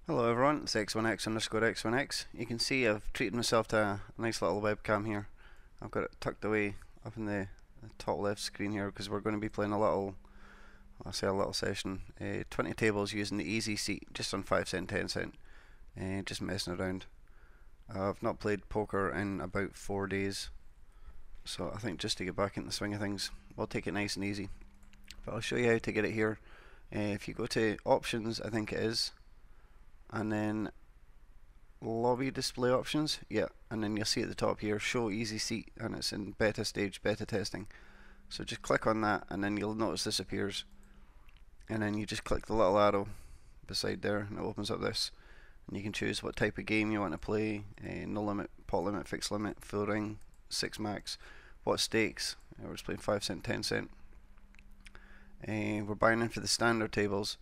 Hello everyone, it's X1X_X1X. You can see I've treated myself to a nice little webcam here. I've got it tucked away up in the top left screen here because we're going to be playing a little, I'll say a little session, 20 tables using the easy seat just on 5 cent, 10 cent, just messing around. I've not played poker in about 4 days, so I think just to get back in the swing of things, we'll take it nice and easy. But I'll show you how to get it here. If you go to options, I think it is, and then lobby display options, yeah, and then you'll see at the top here show easy seat, and it's in beta stage, beta testing. So just click on that and then you'll notice this appears, and then you just click the little arrow beside there and it opens up this, and you can choose what type of game you want to play, no limit, pot limit, fixed limit, full ring, 6 max, what stakes. We're just playing 5 cent, 10 cent. We're buying in for the standard tables,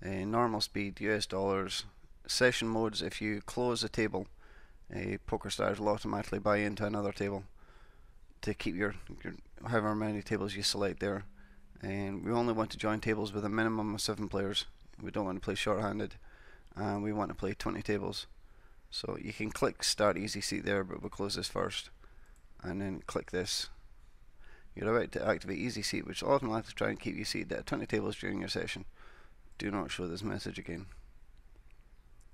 normal speed, US dollars. Session modes, if you close a table, PokerStars will automatically buy into another table to keep your however many tables you select there. And we only want to join tables with a minimum of 7 players. We don't want to play short-handed, and we want to play 20 tables. So you can click start easy seat there, but we'll close this first and then click this. You're about to activate easy seat, which will automatically try and keep you seated at 20 tables during your session. Do not show this message again.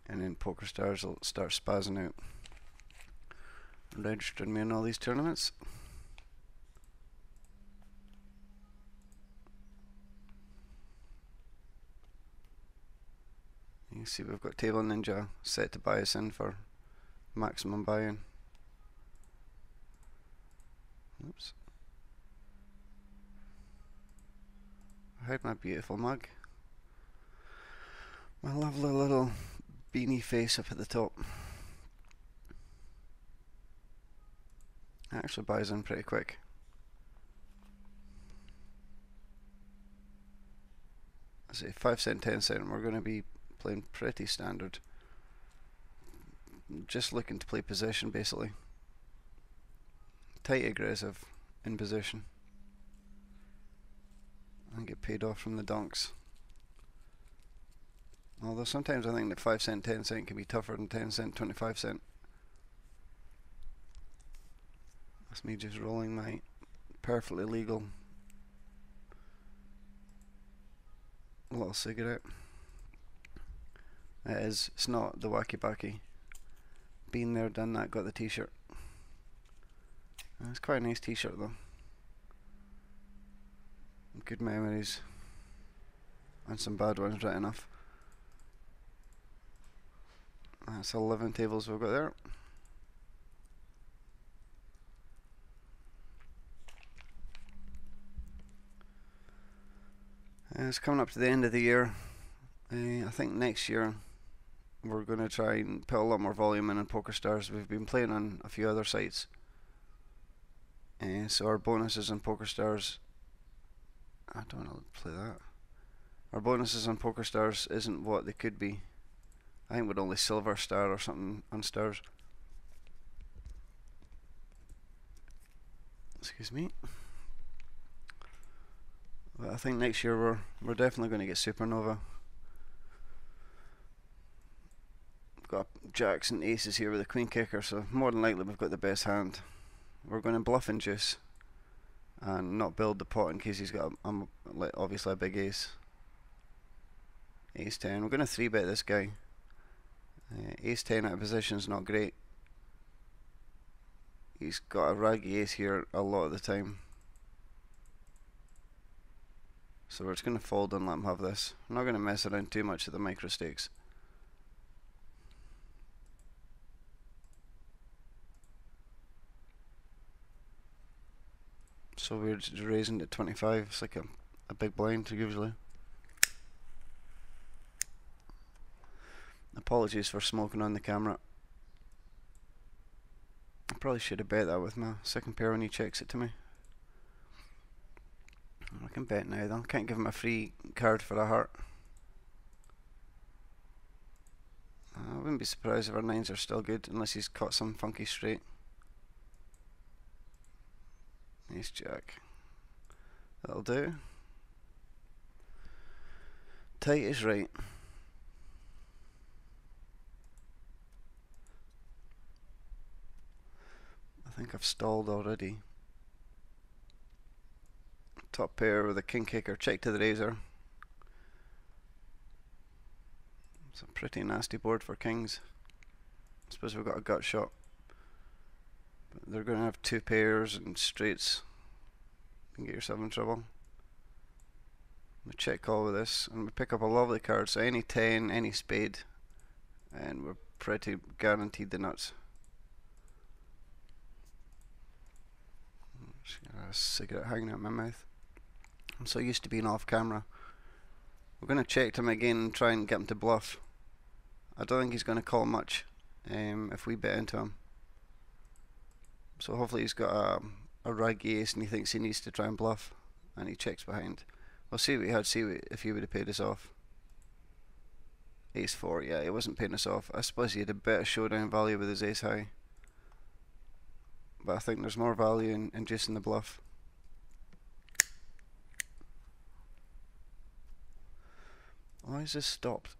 And then PokerStars will start spazzing out, registering me in all these tournaments. You can see we've got Table Ninja set to buy us in for maximum buy-in. Oops. I hide my beautiful mug. My lovely little beanie face up at the top. Actually buys in pretty quick. I say 5 cent, 10 cent. We're going to be playing pretty standard. Just looking to play position basically. Tight aggressive in position. And get paid off from the donks. Although sometimes I think that 5 cent, 10 cent can be tougher than 10 cent, 25 cent. That's me just rolling my perfectly legal little cigarette. It's not the wacky backy. Been there, done that, got the t-shirt. It's quite a nice t-shirt though. Good memories. And some bad ones, right enough. That's 11 tables we've got there. It's coming up to the end of the year. I think next year we're going to try and put a lot more volume in on PokerStars. We've been playing on a few other sites. So our bonuses on PokerStars, I don't know how to play that. Our bonuses on PokerStars isn't what they could be. I think we're only silver star or something on stars. Excuse me. But I think next year we're definitely going to get supernova. We've got jacks and aces here with a queen kicker, so more than likely we've got the best hand. We're going to bluff and juice and not build the pot in case he's got obviously a big ace. Ace 10. We're going to 3-bet this guy. Ace 10 out of position is not great. He's got a raggy ace here a lot of the time. So we're just going to fold and let him have this. I'm not going to mess around too much at the micro stakes. So we're just raising to 25. It's like a big blind usually. Apologies for smoking on the camera. I probably should have bet that with my second pair when he checks it to me. I can bet now though. Can't give him a free card for a heart. I wouldn't be surprised if our nines are still good unless he's caught some funky straight. Ace jack. That'll do. Tight is right. think I've stalled already. Top pair with a king kicker, check to the razor. It's a pretty nasty board for kings. I suppose we've got a gut shot. But they're going to have two pairs and straights. You can get yourself in trouble. We check call with this, and we pick up a lovely card. So any 10, any spade, and we're pretty guaranteed the nuts. Just got a cigarette hanging out my mouth. I'm so used to being off camera. We're going to check him again and try and get him to bluff. I don't think he's going to call much if we bet into him. So hopefully he's got a rag ace and he thinks he needs to try and bluff, and he checks behind. We'll see what he had, if he would have paid us off. Ace 4, yeah, he wasn't paying us off. I suppose he had a bit of showdown value with his ace high. But I think there's more value in just in the bluff. Why is this stopped?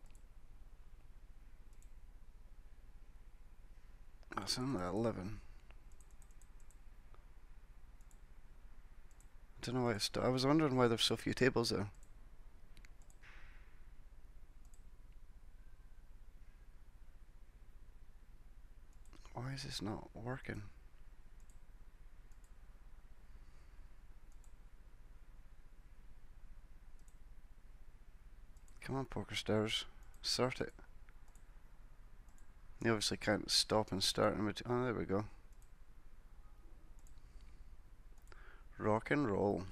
That's only 11. I don't know why it stopped. I was wondering why there's so few tables there. Why is this not working? Come on, PokerStars, sort it. You obviously can't stop and start in between. Oh, there we go. Rock and roll.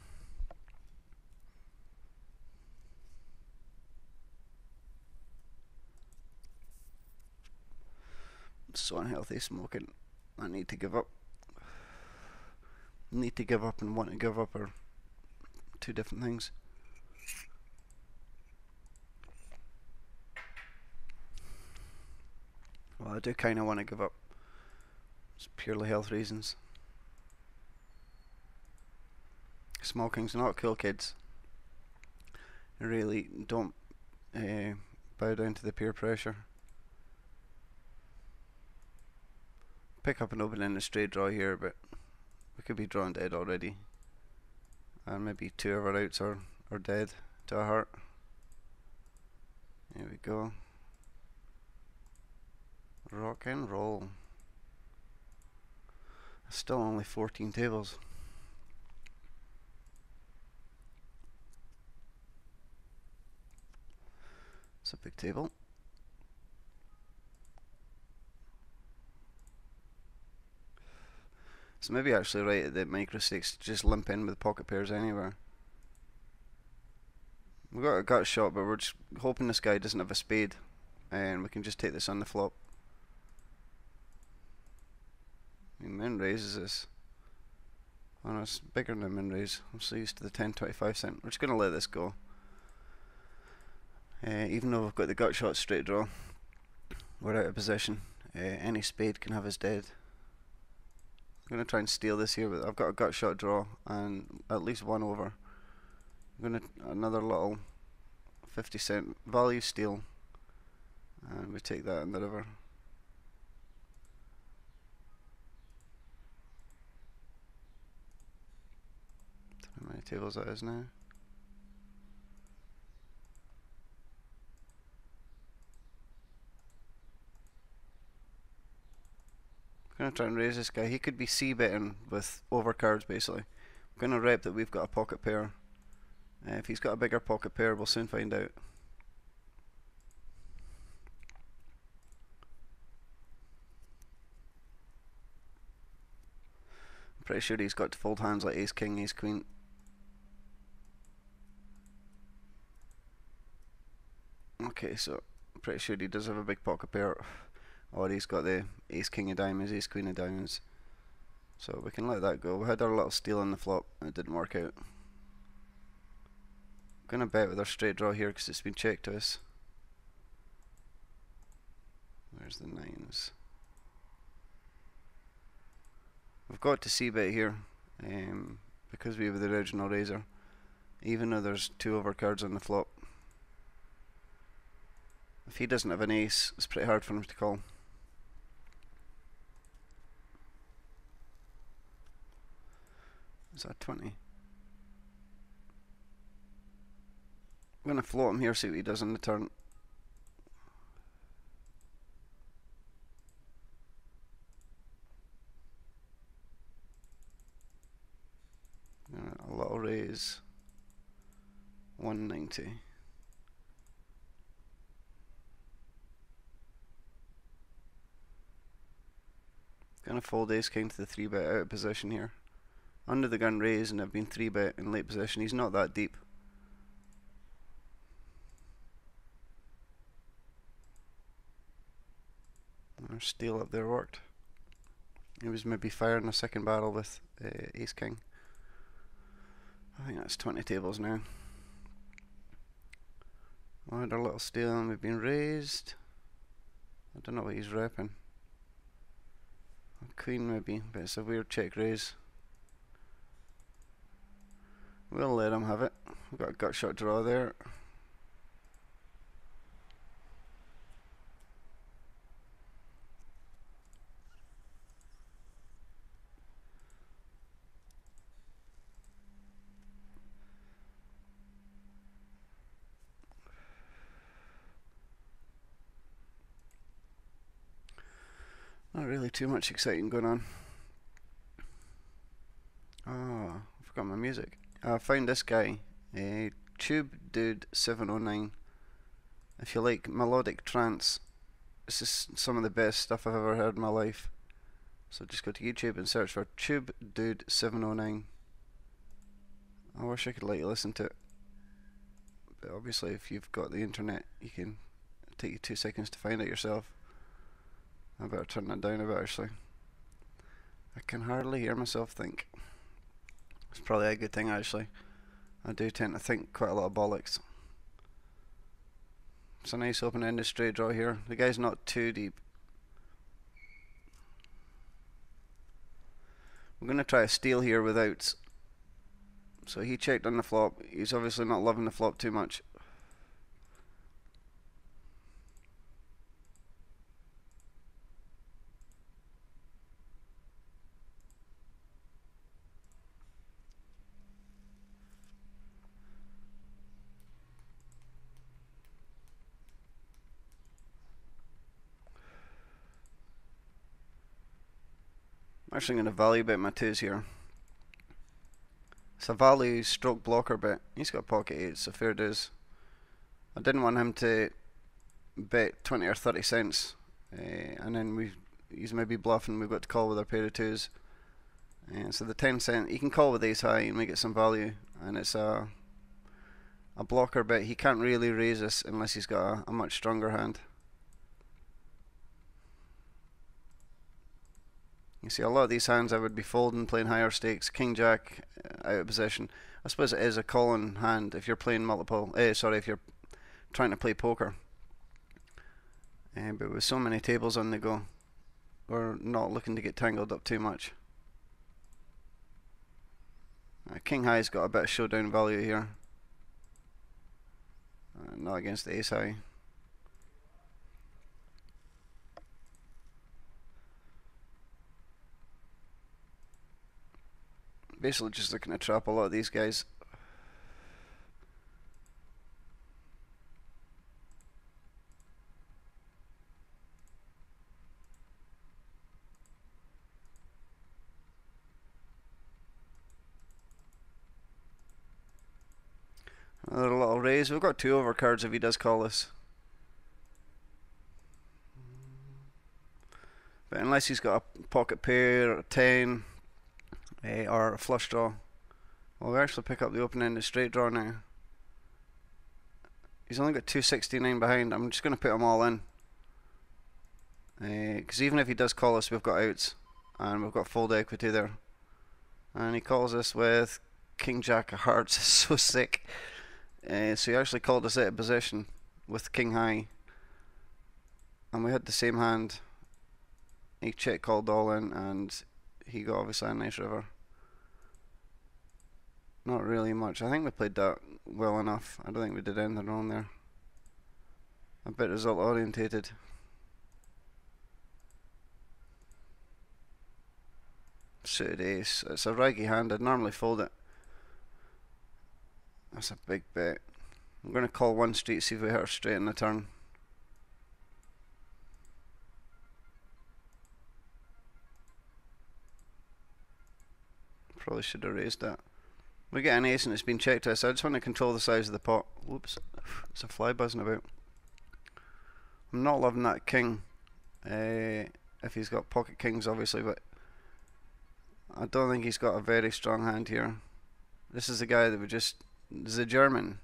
It's so unhealthy smoking. I need to give up. Need to give up and want to give up are two different things. Well, I do kind of want to give up. It's purely health reasons. Smoking's not cool, kids. Really don't bow down to the peer pressure. Pick up an open in a straight draw here, but we could be drawn dead already. And maybe two of our outs are dead to a heart. Here we go. Rock and roll. Still only 14 tables. It's a big table. So maybe actually right at the micro stakes, just limp in with pocket pairs anywhere. We've got a gut shot, but we're just hoping this guy doesn't have a spade, and we can just take this on the flop. He min raises this. Oh no, it's bigger than a min raise. I'm so used to the 10-25 cent. We're just going to let this go. Even though we've got the gut shot straight draw, we're out of position. Any spade can have us dead. I'm going to try and steal this here, but I've got a gut shot draw and at least one over. I'm going to another little 50 cent value steal, and we take that in the river. How many tables that is now? I'm gonna try and raise this guy. He could be c-betting with overcards basically. I'm gonna rep that we've got a pocket pair. If he's got a bigger pocket pair, we'll soon find out. I'm pretty sure he's got to fold hands like ace king, ace queen. Okay, so I'm pretty sure he does have a big pocket pair. Or he's got the ace king of diamonds, ace queen of diamonds. So we can let that go. We had our little steal on the flop and it didn't work out. I'm gonna bet with our straight draw here because it's been checked to us. Where's the nines? We've got to c-bet here because we have the original razor, even though there's two overcards on the flop. If he doesn't have an ace, it's pretty hard for him to call. Is that 20? I'm going to float him here, see what he does on the turn. A little raise. 190. Gonna fold ace king to the 3-bet out of position here. Under the gun raise, and I've been 3-bet in late position. He's not that deep. Our steal up there worked. He was maybe firing a second barrel with ace king. I think that's 20 tables now. We had our little steal and we've been raised. I don't know what he's repping. Queen maybe, but it's a weird check raise. We'll let him have it. We've got a gut shot draw there. Not really too much exciting going on. Oh, I forgot my music. I found this guy, Tube Dude 709. If you like melodic trance, this is some of the best stuff I've ever heard in my life. So just go to YouTube and search for Tube Dude 709. I wish I could let you listen to it, but obviously if you've got the internet, you can take you 2 seconds to find it yourself. I better turn that down a bit actually. I can hardly hear myself think. It's probably a good thing actually. I do tend to think quite a lot of bollocks. It's a nice open-ended straight draw here. The guy's not too deep. We're going to try a steal here with outs. So he checked on the flop. He's obviously not loving the flop too much. I'm actually going to value bet my twos here. It's a value stroke blocker bet. He's got pocket eights, so fair dues. I didn't want him to bet 20 or 30 cents, and then he's maybe bluffing. We've got to call with our pair of twos. So the 10 cent, he can call with ace high and we get some value, and it's a blocker bet. He can't really raise us unless he's got a much stronger hand. You see, a lot of these hands I would be folding, playing higher stakes. King Jack out of position. I suppose it is a calling hand if you're playing multiple. If you're trying to play poker. But with so many tables on the go, we're not looking to get tangled up too much. King High's got a bit of showdown value here. Not against the ace high. Basically just looking to trap a lot of these guys. Another little raise. We've got 2 overcards if he does call us. But unless he's got a pocket pair, or a 10, or a flush draw. Well, we actually pick up the open-ended straight draw now. He's only got 269 behind. I'm just going to put them all in. Because even if he does call us, we've got outs. And we've got fold equity there. And he calls us with King Jack of Hearts. It's so sick. So he actually called us out of position with King High. And we had the same hand. He check called all in, and he got obviously a nice river. Not really much. I think we played that well enough. I don't think we did anything wrong there. A bit result orientated. Suited ace. It's a raggy hand. I'd normally fold it. That's a big bet. I'm going to call one street, see if we hit her straight in the turn. Probably should have raised that. We get an ace and it's been checked to us. I just want to control the size of the pot. Whoops. It's a fly buzzing about. I'm not loving that king. If he's got pocket kings, obviously, but I don't think he's got a very strong hand here. This is the guy that we just... This is a German.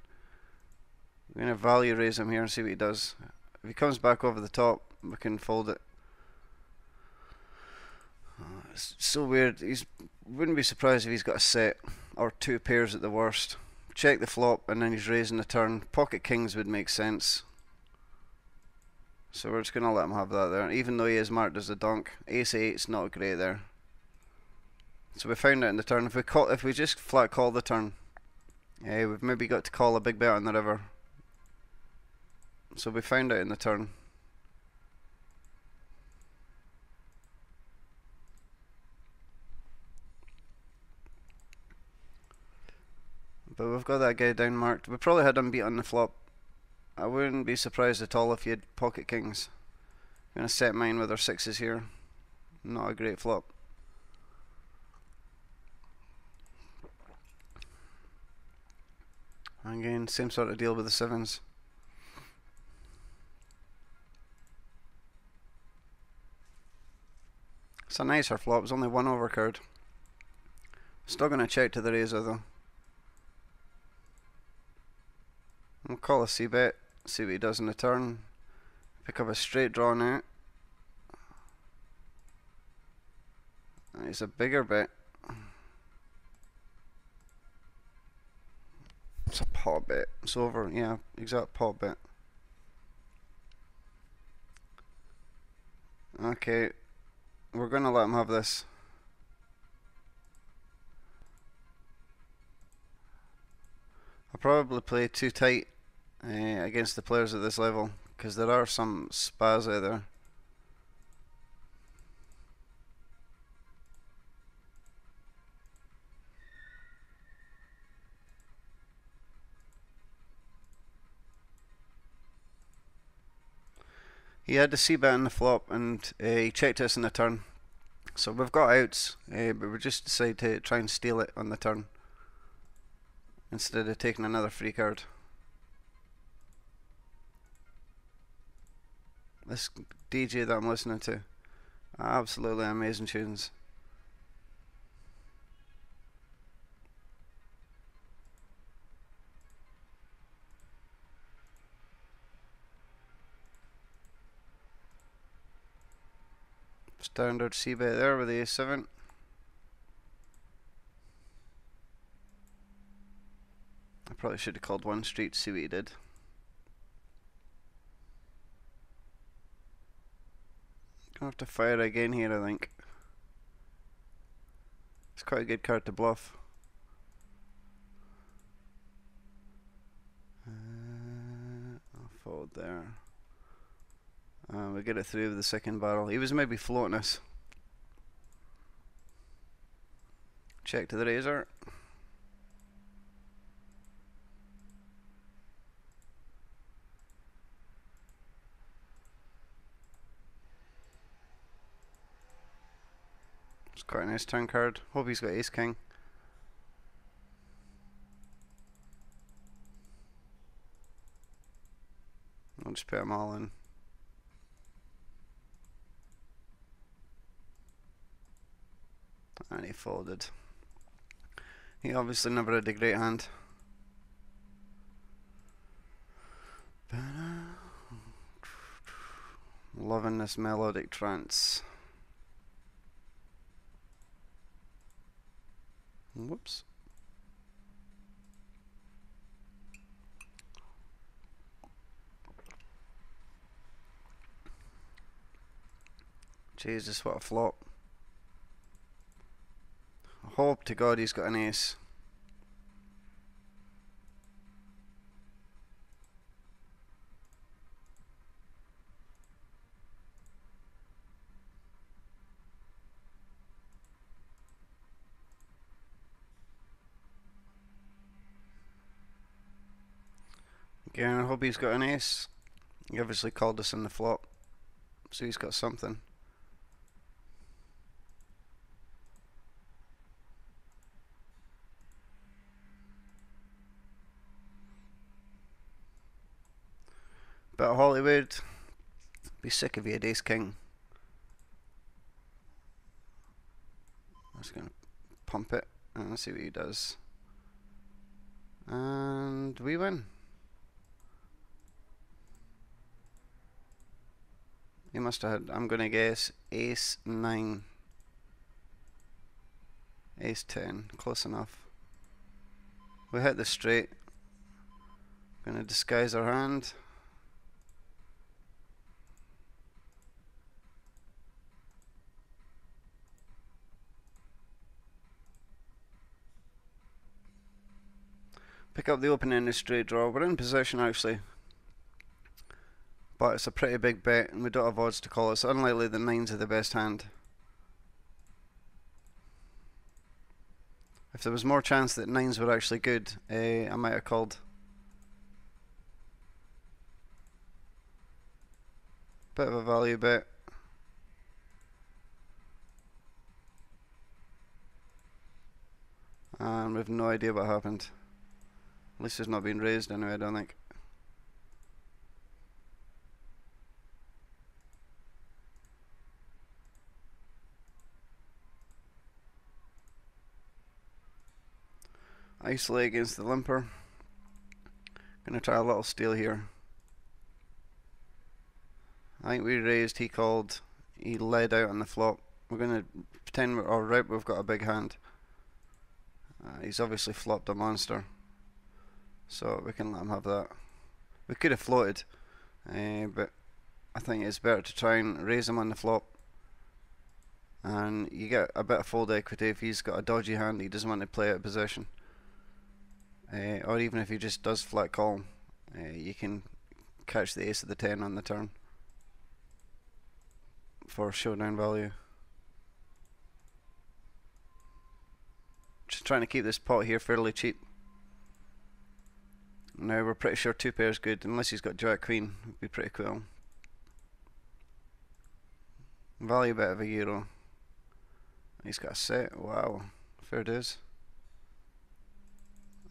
We're going to value raise him here and see what he does. If he comes back over the top, we can fold it. It's so weird. Wouldn't be surprised if he's got a set or two pairs at the worst. Check the flop and then he's raising the turn. Pocket kings would make sense. So we're just going to let him have that there. Even though he is marked as a donk. Ace 8's not great there. So we found it in the turn. If we just flat call the turn, we've maybe got to call a big bet on the river. So we found it in the turn. But we've got that guy down marked. We probably had him beat on the flop. I wouldn't be surprised at all if he had pocket kings. I'm going to set mine with our sixes here. Not a great flop. Again, same sort of deal with the sevens. It's a nicer flop. It's only one overcard. Still going to check to the razor though. We'll call a c-bet, see what he does in the turn. Pick up a straight draw now. It's a bigger bet. It's a pot bet. It's over, yeah, exact pot bet. Okay, we're gonna let him have this. I'll probably play too tight against the players at this level, because there are some spas out there. He had the c-bet in the flop and he checked us in the turn. So we've got outs, but we just decided to try and steal it on the turn instead of taking another free card. This DJ that I'm listening to, absolutely amazing tunes. Standard c-bet there with the a7. I probably should have called one street to see what he did. Gonna have to fire again here, I think. It's quite a good card to bluff. I'll fold there. We get it through with the second barrel. He was maybe floating us. Check to the razor. It's quite a nice turn card. Hope he's got ace king. I'll just put them all in. And he folded. He obviously never had a great hand. Loving this melodic trance. Whoops. Jesus, what a flop. Hope to God he's got an ace. Again, I hope he's got an ace. He obviously called us in the flop, so he's got something. But Hollywood, be sick if he had ace king. I'm just gonna pump it and let's see what he does. And we win. He must have had, I'm gonna guess, ace 9. Ace 10, close enough. We hit the straight. Gonna disguise our hand. Pick up the open ended straight draw. We're in position actually, but it's a pretty big bet and we don't have odds to call. It's unlikely that 9s are the best hand. If there was more chance that 9s were actually good, I might have called. Bit of a value bet. And we have no idea what happened. At least it's not been raised anyway, I don't think. Isolate against the limper. Gonna try a little steal here. I think we raised, he called, he led out on the flop. We're gonna pretend we're alright, we've got a big hand. He's obviously flopped a monster, so we can let him have that. We could have floated, but I think it's better to try and raise him on the flop. And you get a bit of fold equity if he's got a dodgy hand he doesn't want to play out of position. Or even if he just does flat call, you can catch the ace of the 10 on the turn for showdown value. Just trying to keep this pot here fairly cheap. Now we're pretty sure 2 pairs good, unless he's got Jack Queen, would be pretty cool. Value bet of €1. He's got a set, wow, fair dues.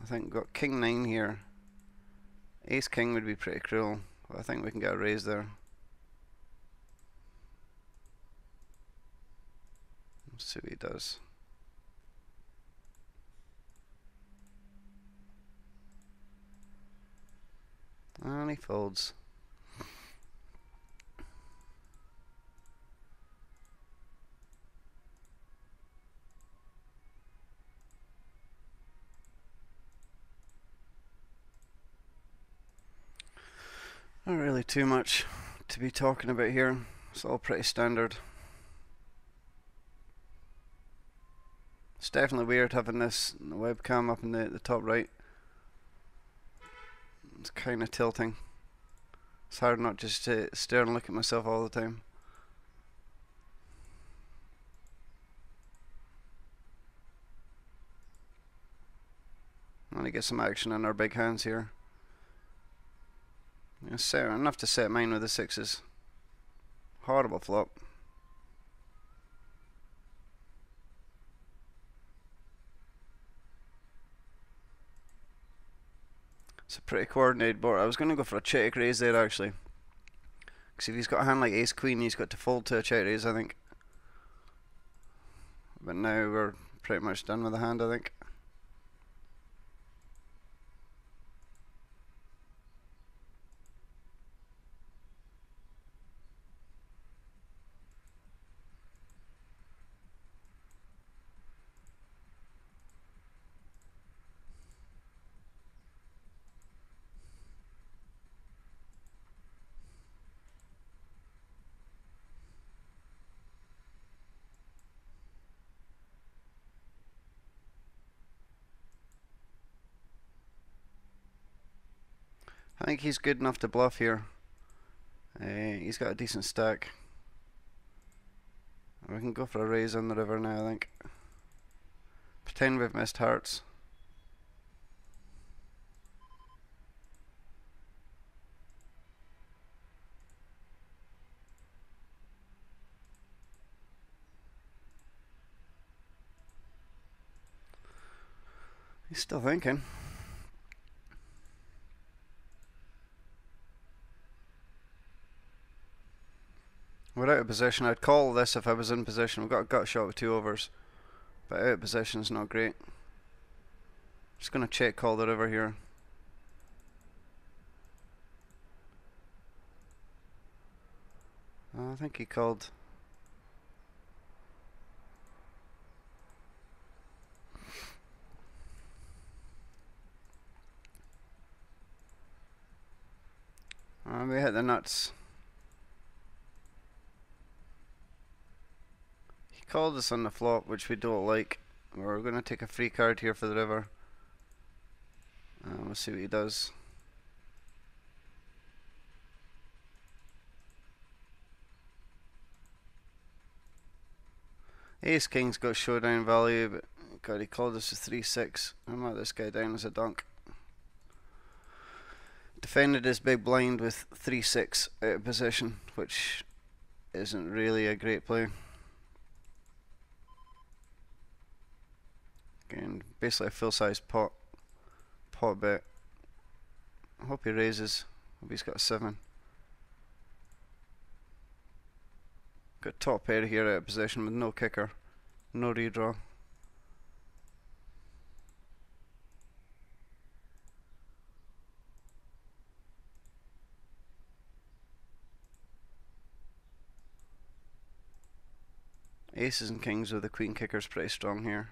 I think we've got King 9 here. Ace King would be pretty cruel, but I think we can get a raise there. Let's see what he does. And he folds. Not really too much to be talking about here. It's all pretty standard. It's definitely weird having this webcam up in the top right. It's kind of tilting. It's hard not just to stare and look at myself all the time. I want to get some action on our big hands here. Enough to set mine with the 6s. Horrible flop. It's a pretty coordinated board. I was going to go for a check raise there actually, because if he's got a hand like ace queen he's got to fold to a check raise I think. But now we're pretty much done with the hand I think. I think he's good enough to bluff here. He's got a decent stack. We can go for a raise on the river now I think. Pretend we've missed hearts. He's still thinking. We're out of position. I'd call this if I was in position. We've got a gut shot with 2 overs, but out of position is not great. Just going to check call the river here. I think he called. We hit the nuts. He called us on the flop, which we don't like. We're going to take a free card here for the river. We'll see what he does. Ace King's got showdown value, but God, he called us a 3-6. I'm let this guy down as a dunk. Defended his big blind with 3-6 out of position, which isn't really a great play. Again, basically a full-size pot bet. I hope he raises. Hope he's got a 7. Got top pair here out of position with no kicker, no redraw. Aces and kings with the queen kicker's pretty strong here.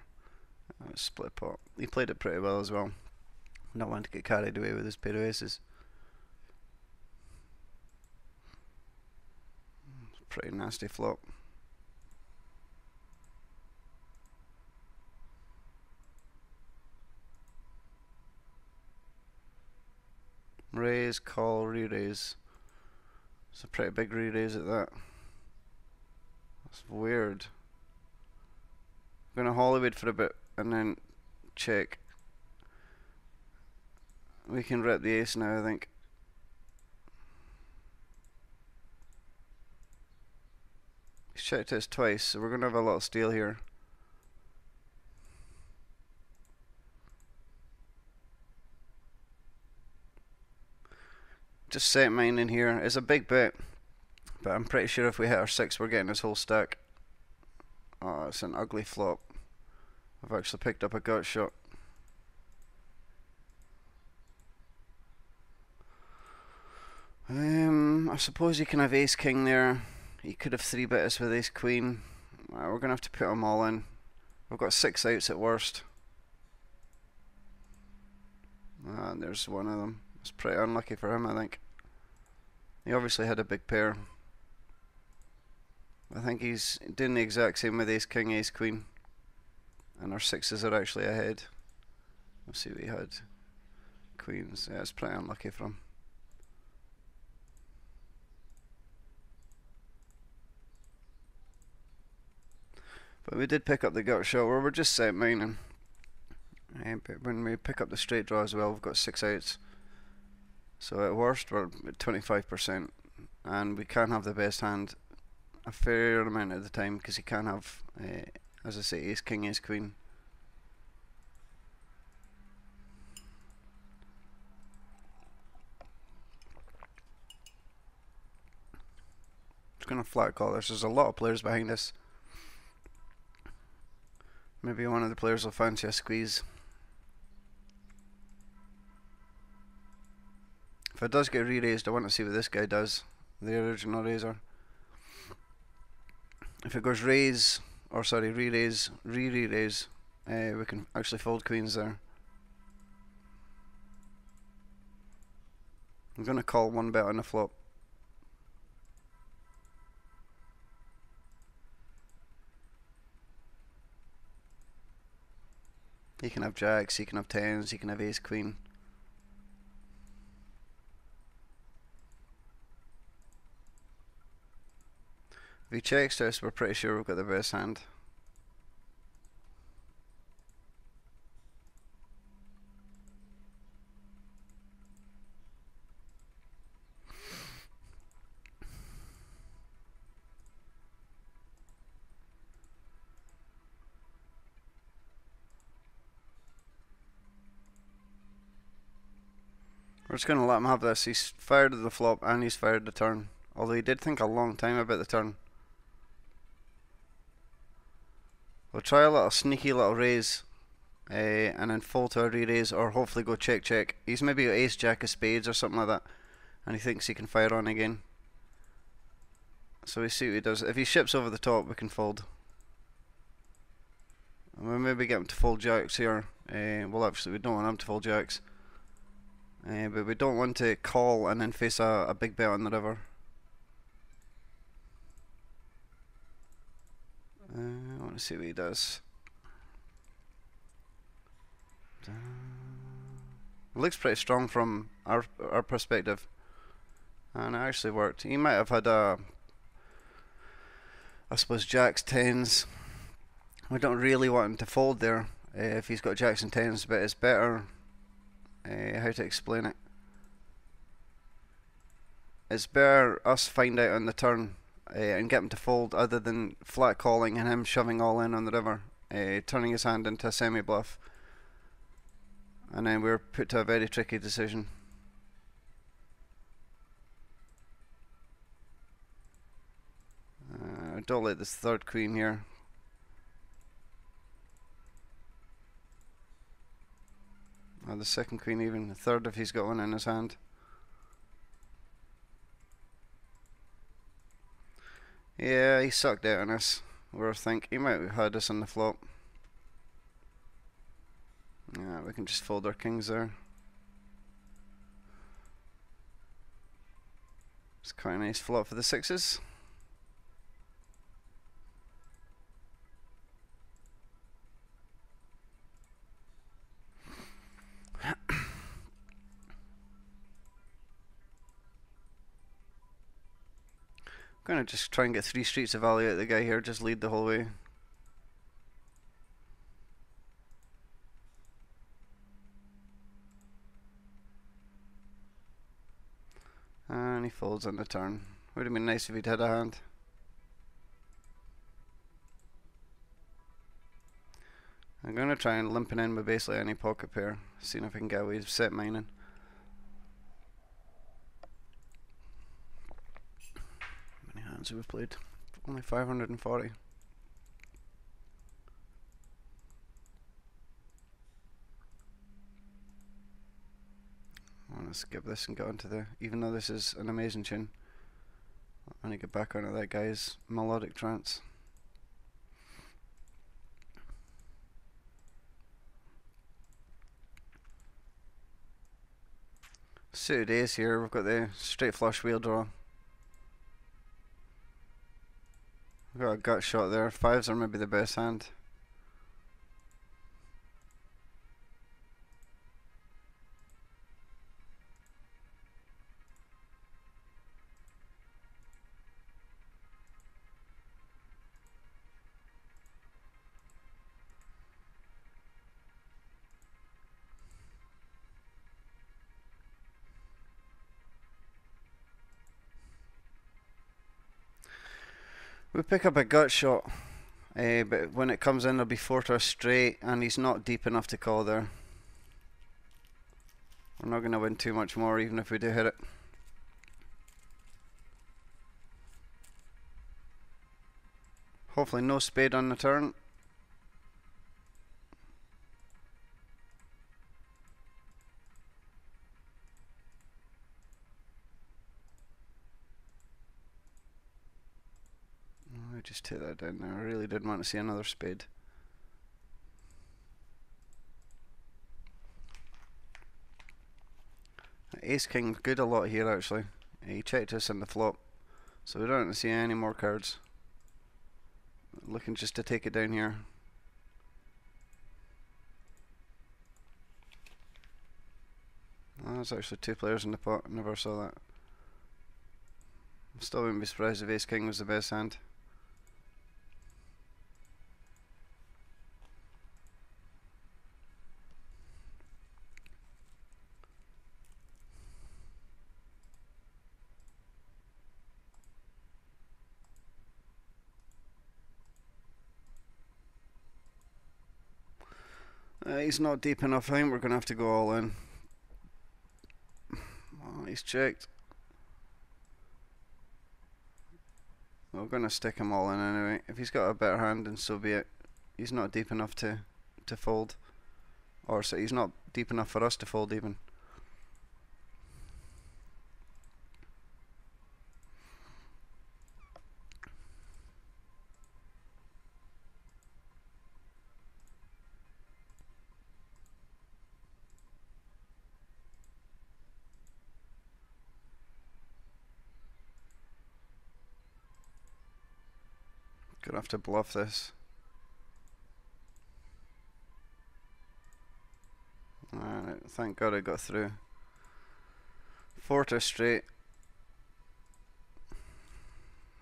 Split pot. He played it pretty well as well. Not wanting to get carried away with his pair of aces. Pretty nasty flop. Raise, call, re-raise. It's a pretty big re-raise at that. That's weird. I'm gonna Hollywood for a bit and then check. We can rip the ace now, I think. He's checked us twice, so we're gonna have a little steal here. Just set mine in here. It's a big bet, but I'm pretty sure if we hit our 6, we're getting this whole stack. Oh, it's an ugly flop. I've actually picked up a gut shot. I suppose you can have ace king there. He could have 3-bet us with ace queen. We're gonna have to put them all in. We've got 6 outs at worst. And there's one of them. It's pretty unlucky for him, I think. He obviously had a big pair. I think he's doing the exact same with ace king, ace queen. And our 6s are actually ahead. We'll see what he had. Queens. Yeah, it's pretty unlucky for him. But we did pick up the gut shot where we're just set mining. But when we pick up the straight draw as well, we've got 6 outs. So at worst, we're at 25%. And we can have the best hand a fair amount of the time because he can have, as I say, ace king, ace queen. Just gonna flat call this. There's a lot of players behind us. Maybe one of the players will fancy a squeeze. If it does get re-raised, I want to see what this guy does. The original raiser. If it goes raise, or sorry, re-raise, re-re-raise, we can actually fold queens there. I'm going to call 1 bet on the flop. He can have jacks, he can have 10s, he can have ace queen. If he checks us, we're pretty sure we've got the best hand. We're just going to let him have this. He's fired the flop and he's fired the turn. Although he did think a long time about the turn. We'll try a little sneaky little raise. And then fold to a re-raise, or hopefully go check check. He's maybe got ace jack of spades or something like that, and he thinks he can fire on again. So we see what he does. If he ships over the top, we can fold. And we'll maybe get him to fold jacks here. Well, actually, we don't want him to fold jacks. But we don't want to call and then face a big bet on the river. I want to see what he does. It looks pretty strong from our perspective, and it actually worked. He might have had I suppose jacks, tens. We don't really want him to fold there if he's got jacks and tens, but it's better. How to explain it? It's better us find out on the turn and get him to fold, other than flat calling and him shoving all in on the river, turning his hand into a semi bluff. And then we're put to a very tricky decision. Don't let this third queen here. Or the second queen even. The third if he's got one in his hand. Yeah, he sucked out on us. I think he might have had us on the flop. Yeah, we can just fold our kings there. It's quite a nice flop for the sixes. I'm gonna just try and get 3 streets of value out of the guy here, just lead the whole way. And he folds on the turn. Would have been nice if he'd had a hand. I'm gonna try and limping in with basically any pocket pair, seeing if I can get away with set mining. How many hands have we played? Only 540. I want to skip this and get onto the, even though this is an amazing tune, I want to get back onto that guy's melodic trance. Suited ace here, we've got the straight flush wheel draw. We've got a gut shot there, fives are maybe the best hand. We pick up a gut shot, but when it comes in, it'll be 4 to a straight, and he's not deep enough to call there. We're not going to win too much more, even if we do hit it. Hopefully, no spade on the turn. Just take that down there. I really didn't want to see another spade. Ace king good a lot here actually. He checked us in the flop, so we don't want to see any more cards. Looking just to take it down here. Oh, there's actually 2 players in the pot. Never saw that. Still wouldn't be surprised if ace king was the best hand. He's not deep enough. I think we're going to have to go all in. He's checked. We're gonna stick him all in anyway. If he's got a better hand, then so be it. He's not deep enough to fold, or so he's not deep enough for us to fold even. Gonna have to bluff this. Alright, thank God I got through. 4 to straight.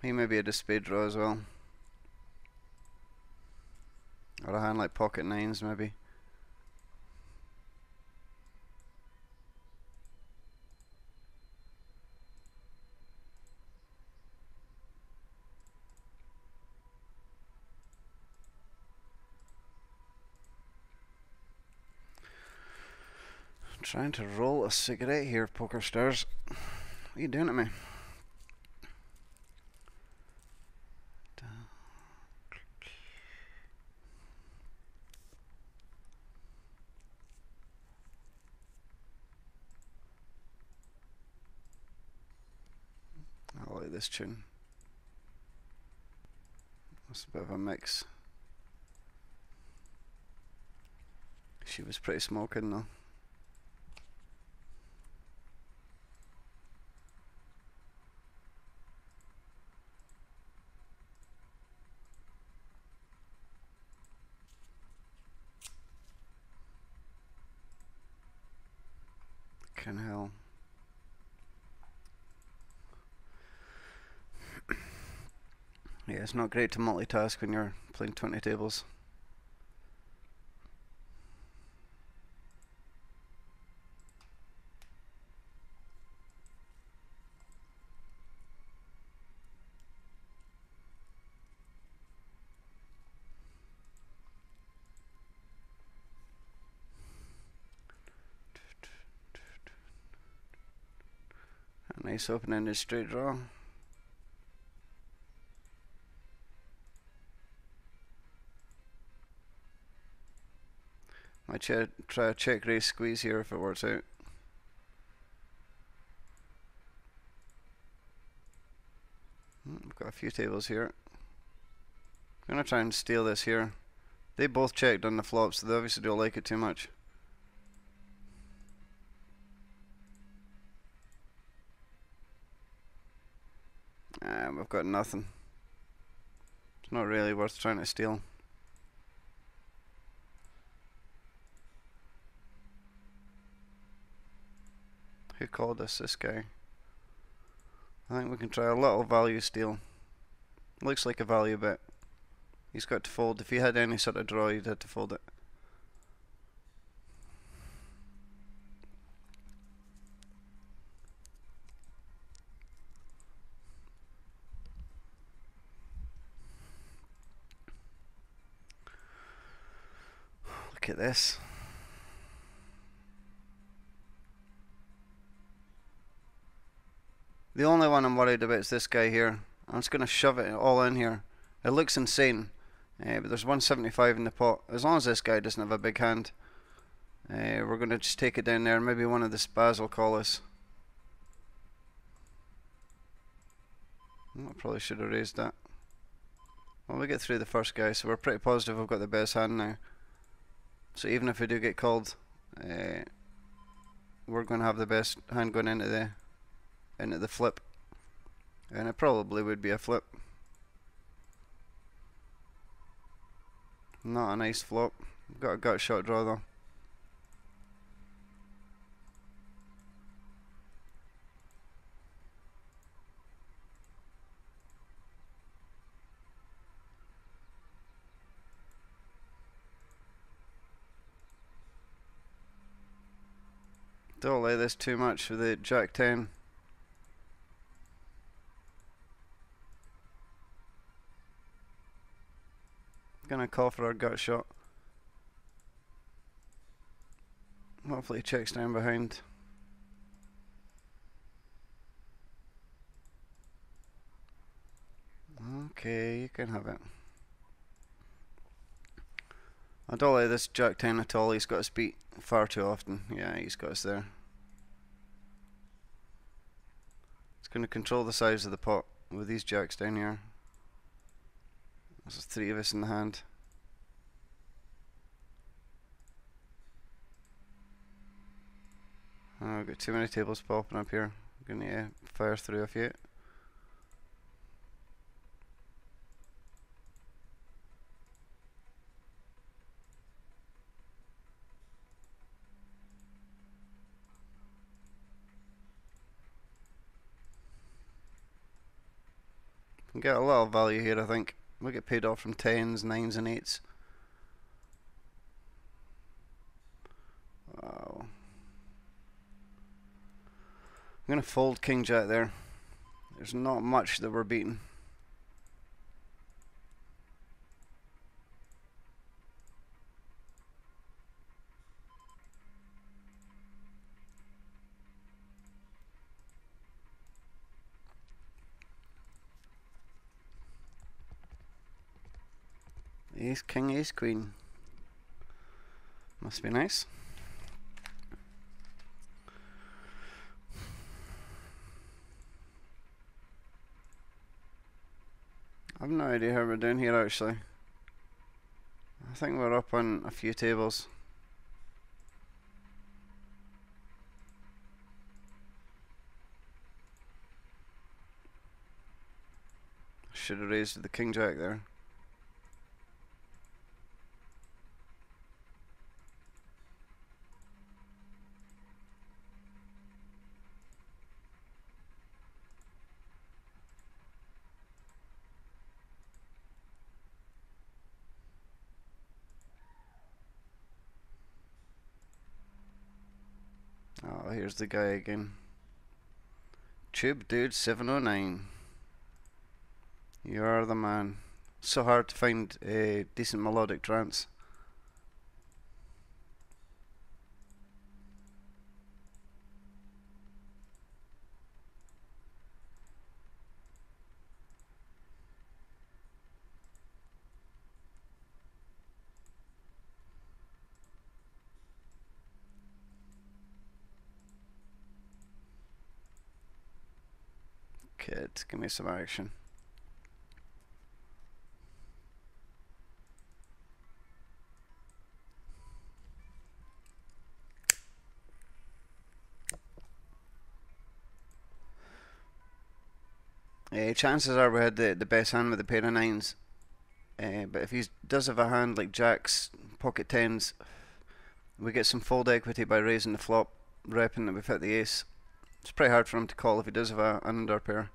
He maybe had a spade draw as well. Or a hand like pocket nines maybe. Trying to roll a cigarette here, PokerStars. What are you doing to me? I like this tune. That's a bit of a mix. She was pretty smoking though. Fucking hell. Yeah, it's not great to multitask when you're playing 20 tables. A nice open-ended straight draw. Might try a check raise squeeze here if it works out. We've got a few tables here. I'm gonna try and steal this here. They both checked on the flop, so they obviously don't like it too much. We've got nothing. It's not really worth trying to steal. Who called us? This guy. I think we can try a little value steal. Looks like a value bet. He's got to fold. If he had any sort of draw, he'd have to fold it. Look at this. The only one I'm worried about is this guy here. I'm just going to shove it all in here. It looks insane, but there's 175 in the pot. As long as this guy doesn't have a big hand, we're going to just take it down there. Maybe one of the spas will call us. I probably should have raised that. Well, we get through the first guy, so we're pretty positive we've got the best hand now. So even if we do get called, we're going to have the best hand going into the flip, and it probably would be a flip. Not a nice flop. Got a gut shot draw though. Don't lay this too much with the Jack 10. Gonna call for our gut shot. Hopefully he checks down behind. Okay, you can have it. I don't like this Jack 10 at all. He's got us beat far too often. Yeah, he's got us there. It's going to control the size of the pot with these jacks down here. There's 3 of us in the hand. Oh, I've got too many tables popping up here. I'm going to fire through a few. Can get a lot of value here, I think. We'll get paid off from 10s, 9s and 8s. Wow. I'm going to fold King Jack there. There's not much that we're beating. Ace, King, Ace, Queen. Must be nice. I've no idea how we're doing here actually. I think we're up on a few tables. Should have raised the King Jack there. Oh, here's the guy again. Tube Dude 709. You are the man. So hard to find a decent melodic trance. Kid, give me some action. Chances are we had the best hand with the pair of 9s. But if he does have a hand like Jacks, pocket 10s, we get some fold equity by raising the flop, repping that we've hit the ace. It's pretty hard for him to call if he does have an under pair.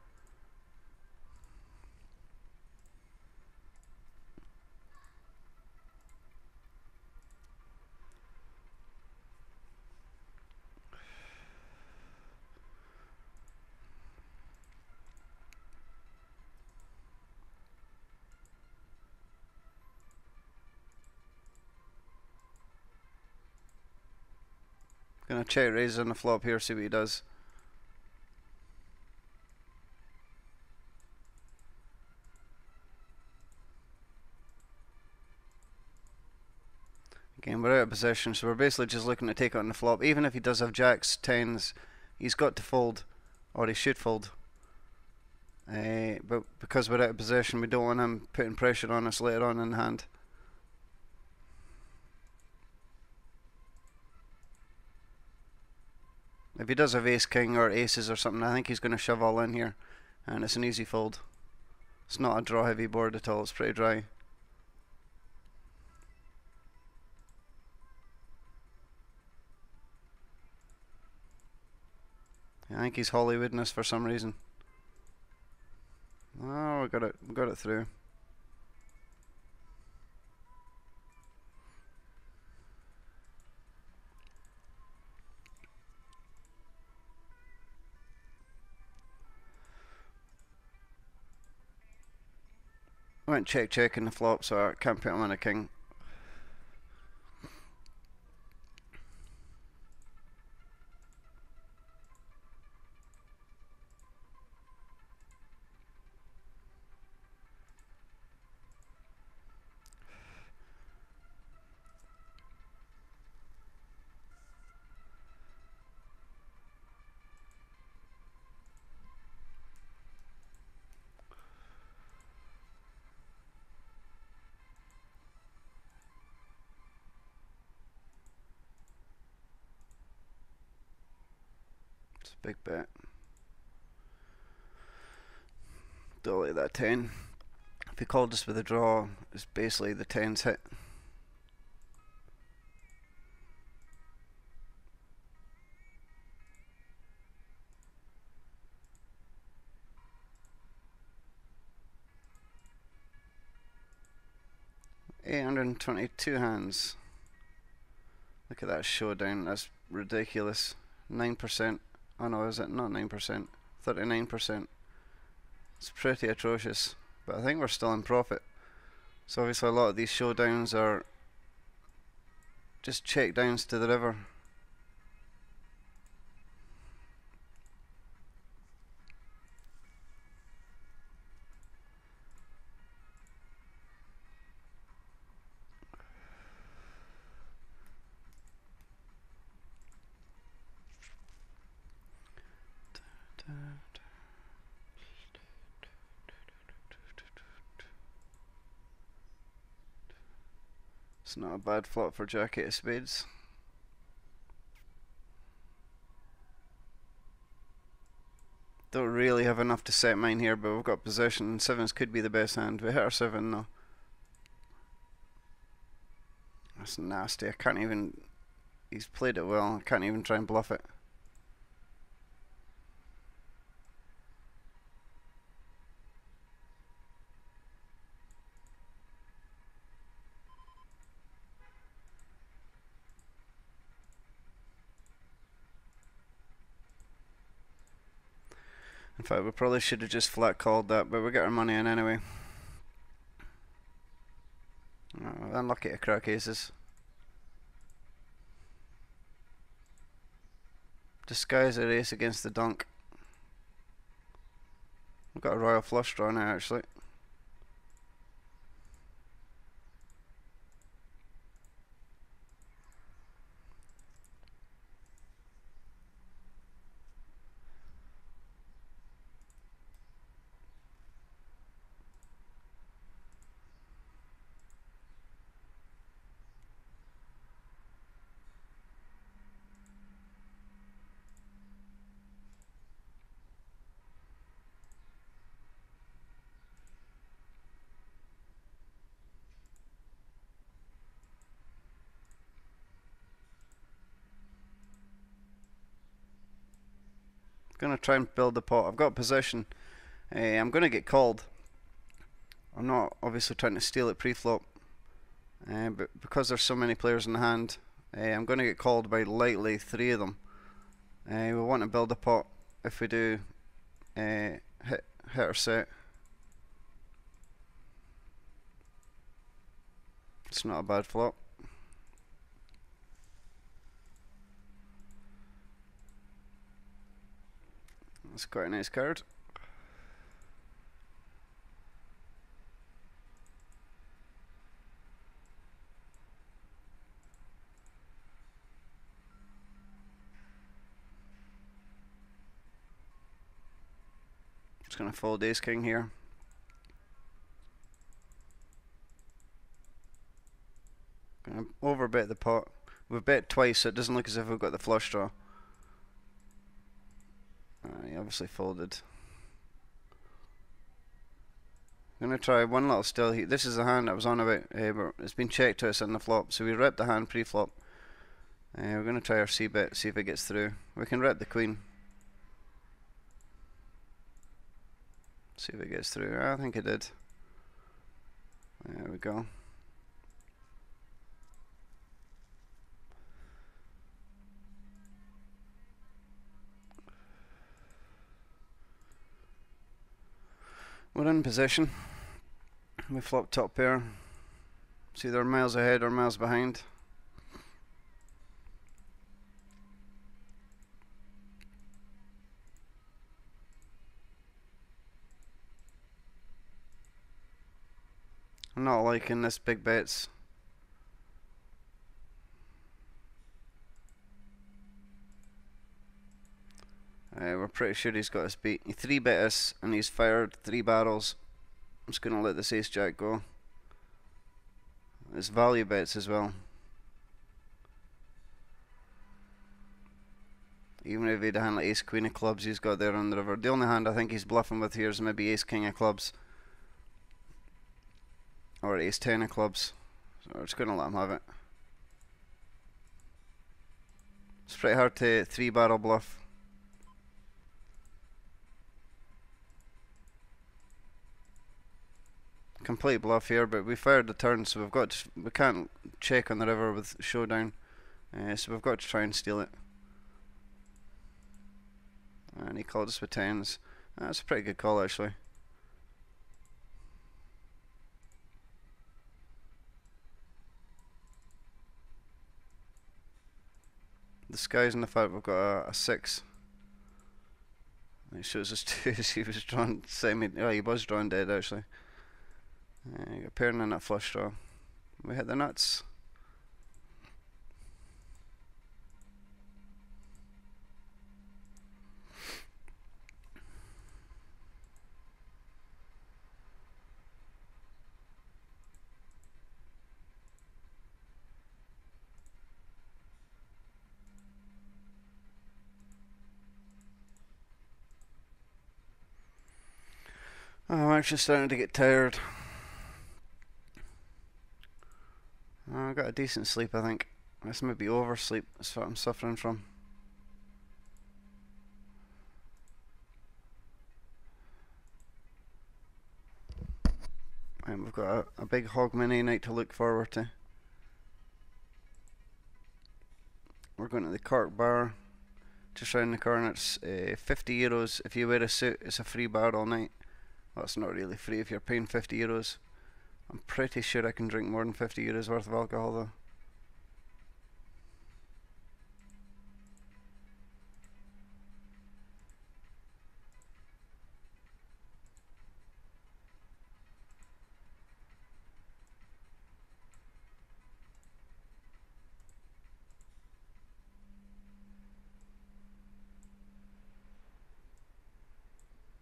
Gonna check raise on the flop here, see what he does. Again, we're out of position, so we're basically just looking to take it on the flop. Even if he does have jacks, 10s, he's got to fold, or he should fold. But because we're out of position, we don't want him putting pressure on us later on in the hand. If he does have ace king or aces or something, I think he's going to shove all in here, and it's an easy fold. It's not a draw heavy board at all, it's pretty dry. I think he's Hollywooding us for some reason. Oh, we got it through. I went check in the flop, so I can't put him on a king. Big bet. Don't like that 10. If he called us with a draw, it's basically the 10's hit. $822 hands. Look at that showdown. That's ridiculous. 9%. Oh no, is it not 9%? 39%. It's pretty atrocious. But I think we're still in profit. So obviously a lot of these showdowns are just check downs to the river. It's not a bad flop for Jack 8 of spades. Don't really have enough to set mine here, but we've got possession. Sevens could be the best hand. We hit our 7 though. That's nasty. I can't even... He's played it well. I can't even try and bluff it. In fact, we probably should have just flat called that, but we got our money in anyway. Oh, unlucky to crack aces. Disguise a ace against the dunk. We've got a royal flush draw now, actually. Gonna try and build the pot. I've got possession. I'm gonna get called. I'm not obviously trying to steal it pre-flop, but because there's so many players in the hand, I'm gonna get called by likely 3 of them. We want to build a pot. If we do, hit or set. It's not a bad flop. That's quite a nice card. Just gonna fold ace king here. Gonna overbet the pot. We've bet twice, so it doesn't look as if we've got the flush draw. He obviously folded. I'm gonna try one little still. This is the hand I was on about, but it's been checked to us in the flop, so we rep the hand pre-flop. We're gonna try our c-bet, see if it gets through. We can rep the queen. See if it gets through. I think it did. There we go. We're in position. We flop top pair. It's either miles ahead or miles behind. I'm not liking this big bets. We're pretty sure he's got us beat. He 3-bet us and he's fired 3 barrels. I'm just gonna let this ace jack go. It's value bets as well. Even if he had a hand like ace queen of clubs he's got there on the river. The only hand I think he's bluffing with here is maybe ace king of clubs. Or ace 10 of clubs. So we're just going to let him have it. It's pretty hard to 3-barrel bluff. Complete bluff here, but we fired the turn, so we can't check on the river with showdown. So we've got to try and steal it. And he called us with tens. That's a pretty good call actually. The skies in the fact we've got a 6. He shows us 2s. He was drawn semi. Oh, he was drawn dead actually. You got pairing in that flush draw. We hit the nuts. I'm actually starting to get tired. I got a decent sleep, I think. This might be oversleep. That's what I'm suffering from. And we've got a big hog mini night to look forward to. We're going to the Cork Bar, just round the corner. It's €50. If you wear a suit, it's a free bar all night. Well, it's not really free if you're paying €50. I'm pretty sure I can drink more than €50 worth of alcohol though.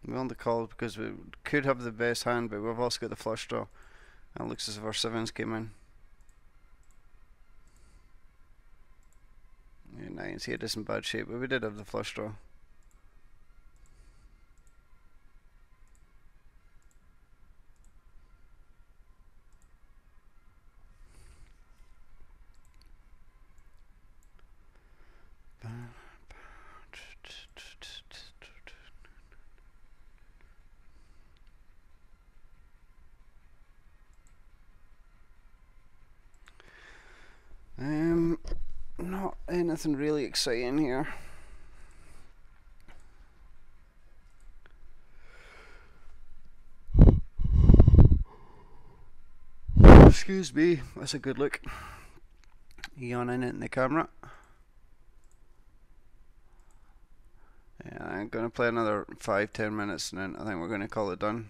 We only called because we could have the best hand, but we've also got the flush draw. And it looks as if our 7s came in. Yeah, 9s here is in bad shape, but we did have the flush draw. Not anything really exciting here. Excuse me, that's a good look. Yawning in the camera. Yeah, I'm gonna play another 5-10 minutes and then I think we're gonna call it done.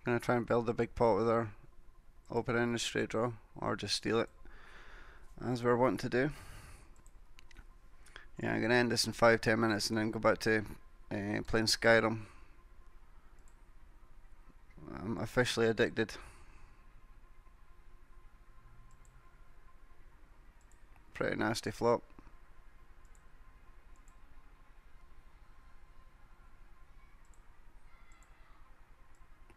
Gonna try and build a big pot with our open ended straight draw, or just steal it, as we're wanting to do. Yeah, I'm gonna end this in 5-10 minutes and then go back to playing Skyrim. I'm officially addicted. Pretty nasty flop.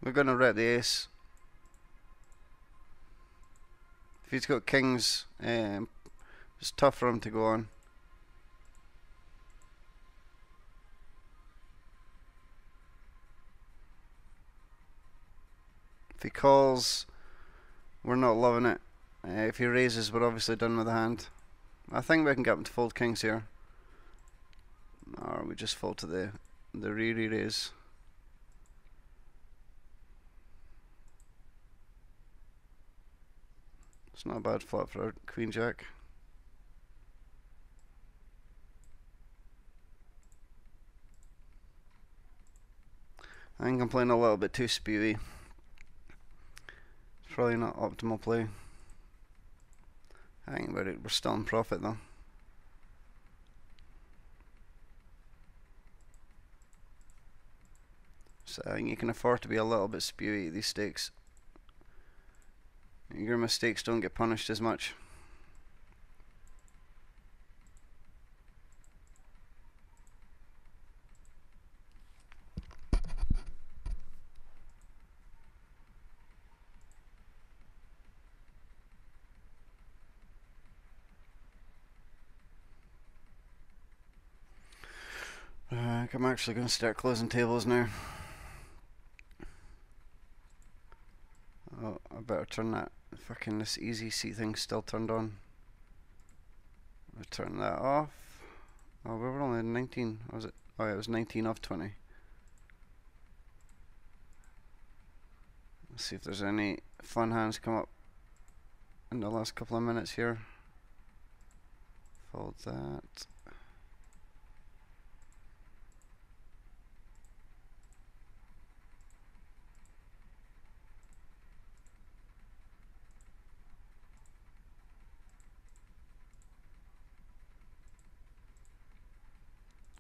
We're gonna rep the ace. If he's got kings, it's tough for him to go on. If he calls, we're not loving it. If he raises, we're obviously done with the hand. I think we can get him to fold kings here. Or we just fold to the re-raise. It's not a bad flop for our queen jack. I think I'm playing a little bit too spewy. It's probably not optimal play. I think we're still in profit though. So I think you can afford to be a little bit spewy at these stakes. Your mistakes don't get punished as much. like I'm actually going to start closing tables now. Oh, I better turn that fucking this easy seat thing still turned on. I'll turn that off. Oh, we were only 19, was it? Oh, yeah, it was 19 off 20. Let's see if there's any fun hands come up in the last couple of minutes here. Fold that.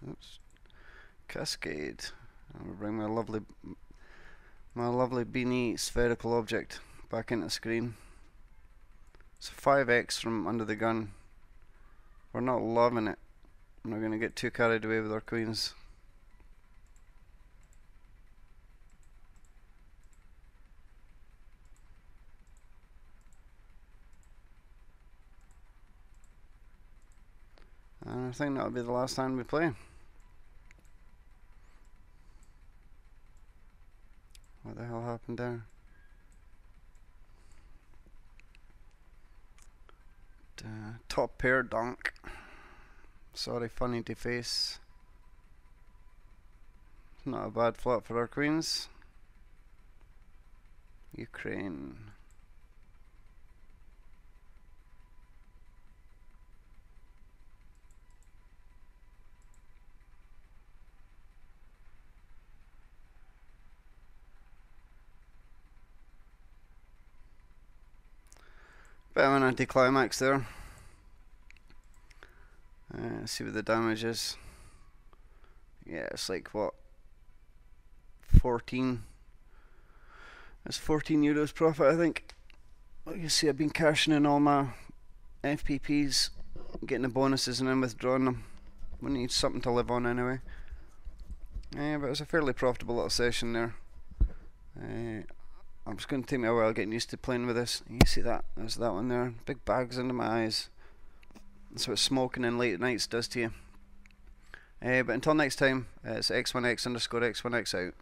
Oops. Cascade. I'm gonna bring my lovely beanie spherical object back into the screen. It's 5x from under the gun. We're not loving it. I'm not gonna get too carried away with our queens. And I think that'll be the last hand we play. What the hell happened there? Top pair donk. Sorry, funny to face. Not a bad flop for our queens. Ukraine. Bit of an anticlimax there. See what the damage is. Yeah, it's like what? 14. That's 14 euros profit, I think. Well, you see, I've been cashing in all my FPPs, getting the bonuses and then withdrawing them. We need something to live on anyway. Yeah, but it was a fairly profitable little session there. It's going to take me a while getting used to playing with this. You see that? There's that one there. Big bags under my eyes. That's what smoking in late nights does to you. But until next time, it's x1x_x1x out.